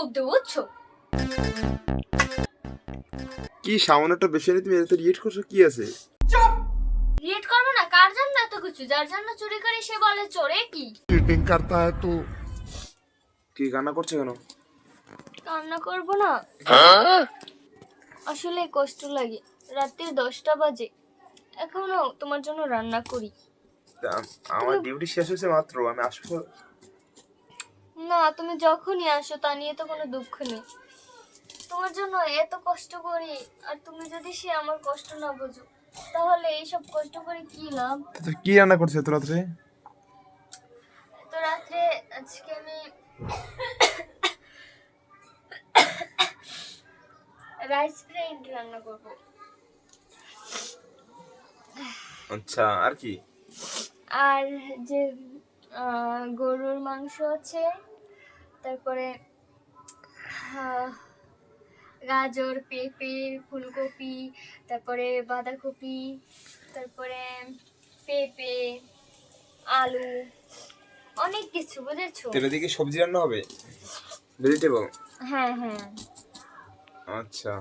কোপ দেবো বুঝছো? কি সামান্য একটা বিষয় নিয়ে তুমি এত রিয়েক্ট করছো, কি আছে? রিয়েট করবে না? কার জন্য এত কিছু? যার জন্য চুরি করি সে বলে চোরে। কি चीटिंग करता है तू। কি কান্না করছো কেন? কান্না করবো না, আসলে কষ্ট লাগে। রাত্রি 10টা বাজে, এখনো তোমার জন্য রান্না করি। আমার ডিউটি শেষ হয়েছে মাত্র, আমি আসবো। না, তুমি যখনই আসো তা নিয়ে তো কোনো দুঃখ নেই। তোমার জন্য এত কষ্ট করি, আর তুমি যদি সে আমার কষ্ট না বোঝো, তাহলে এইসব কষ্ট করে কি লাভ? তুই কি রান্না করছো এত রাত্রে? তো রাত্রে আজকে আমি রাইস ফ্রাইড রান্না করব। আচ্ছা, আর কি? আর যে গরুর মাংস আছে, তারপরে গাজর, পেঁপে, ফুলকপি, তারপরে বাঁধাকপি, তারপরে পেঁপে, আলু, অনেক কিছু, বুঝেছো? তেলে দিকে সবজি রান্না হবে, ভেজিটেবল। হ্যাঁ হ্যাঁ, আচ্ছা।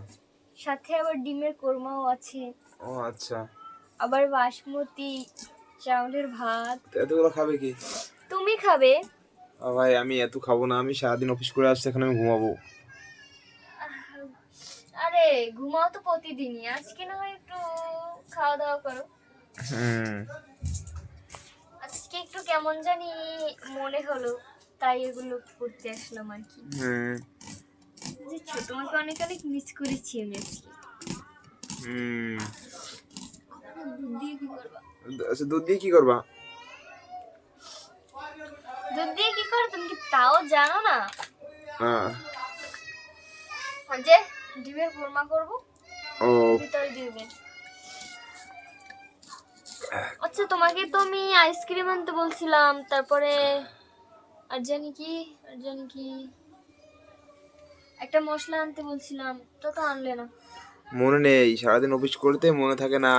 সাথে আবার ডিমের কোরমাও আছে, ও আচ্ছা। আবার বাসমতি চাউলের ভাত। তো এতগুলো খাবে কি? তুমি খাবে? ভাই আমি এত খাবো না, আমি সারাদিন অফিস করে আসছি, এখন আমি ঘুমাবো। আরে ঘুমাও তো প্রতিদিনই, আজকে না হয় একটু খাওয়া দাওয়া করো। আজকে একটু কেমন জানি মনে হলো, তাই এগুলো করতে আসলাম আর কি। বুঝেছো, তোমাকে অনেক অনেক মিস করেছি আমি আজকে। দুধ দিয়ে কি করবা? আচ্ছা, দুধ দিয়ে কি করবা? দুধ দিয়ে কি করে তুমি কি তাও জানো না? যে ডিমের কোরমা করবো, ও ভিতরে দিবে। আচ্ছা, তোমাকে তো আমি আইসক্রিম আনতে বলছিলাম, তারপরে আর জানি কি একটা মশলা আনতে বলছিলাম, তো তো আনলে না। মনে নেই, সারাদিন অফিস করতে মনে থাকে না।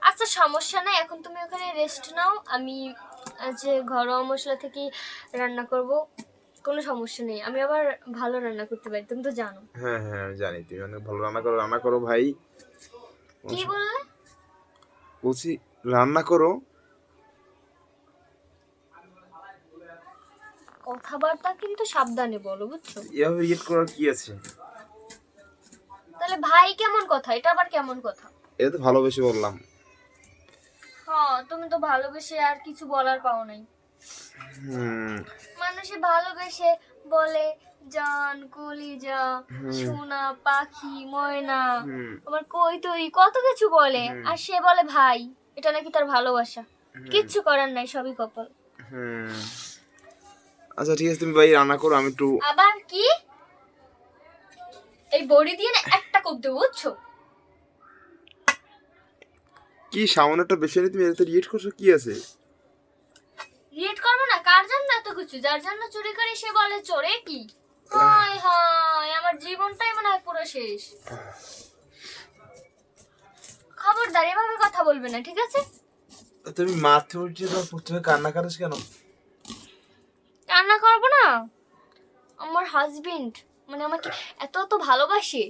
আচ্ছা সমস্যা নাই, এখন তুমি ওখানে রেস্ট নাও, আমি যে ঘরোয়া মশলা থেকে রান্না করব, কোনো সমস্যা নেই। আমি আবার ভালো রান্না করতে পারি, তুমি তো জানো। হ্যাঁ হ্যাঁ, আমি জানি তুমি অনেক ভালো রান্না করো ভাই। কি বললে? বলছি রান্না করো। কথাবার্তা কিন্তু সাবধানে বলো, বুঝছো? এভাবে রিয়েক্ট করার কি আছে? তাহলে ভাই কেমন কথা? এটা আবার কেমন কথা? এটা তো ভালোবেসে বললাম। হ্যাঁ, তুমি তো ভালোবেসে আর কিছু বলার পাও নাই। মানুষে ভালোবেসে বলে জান, কলিজা, সোনা, পাখি, ময়না, আবার কই তরি, কত কিছু বলে, আর সে বলে ভাই। এটা নাকি তার ভালোবাসা? কিচ্ছু করার নাই, সবই কপাল। আচ্ছা ঠিক আছে, তুমি ভাই রান্না করো, আমি একটু। আবার কি? এই বড়ি দিয়ে না একটা কোপ দেবো, বুঝছো? কি সামান্য একটা বিষয় নিয়ে তুমি এত রিয়েক্ট করছো, কি আছে? রিয়েট করবে না? কার জন্য এত কিছু? যার জন্য চুরি করি সে বলে চোরে। কি হায় হায়, আমার জীবনটাই মনে হয় পুরো শেষ। খবরদার এভাবে কথা বলবে না, ঠিক আছে? তুমি মাথা উঠছে তো, প্রথমে কান্না কাটিস কেন? কান্না করবো না? আমার হাজবেন্ড মানে আমাকে এত এত ভালোবাসে,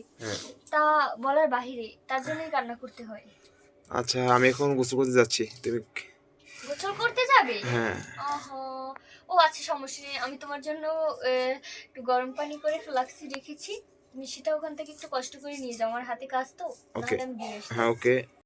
তা বলার বাহিরে, তার জন্যই কান্না করতে হয়। আচ্ছা, আমি এখন গোসল করতে যাচ্ছি, তুমি। গোসল করতে যাবে? হ্যাঁ। ওহো, ও আচ্ছা, সমস্যা নেই। আমি তোমার জন্য একটু গরম পানি করে ফ্লাক্সি রেখেছি, তুমি সেটা ওখান থেকে একটু কষ্ট করে নিয়ে যাও, আমার হাতে কাজ তো, ওকে। নাহলে আমি দিয়ে আসি। হ্যাঁ ওকে।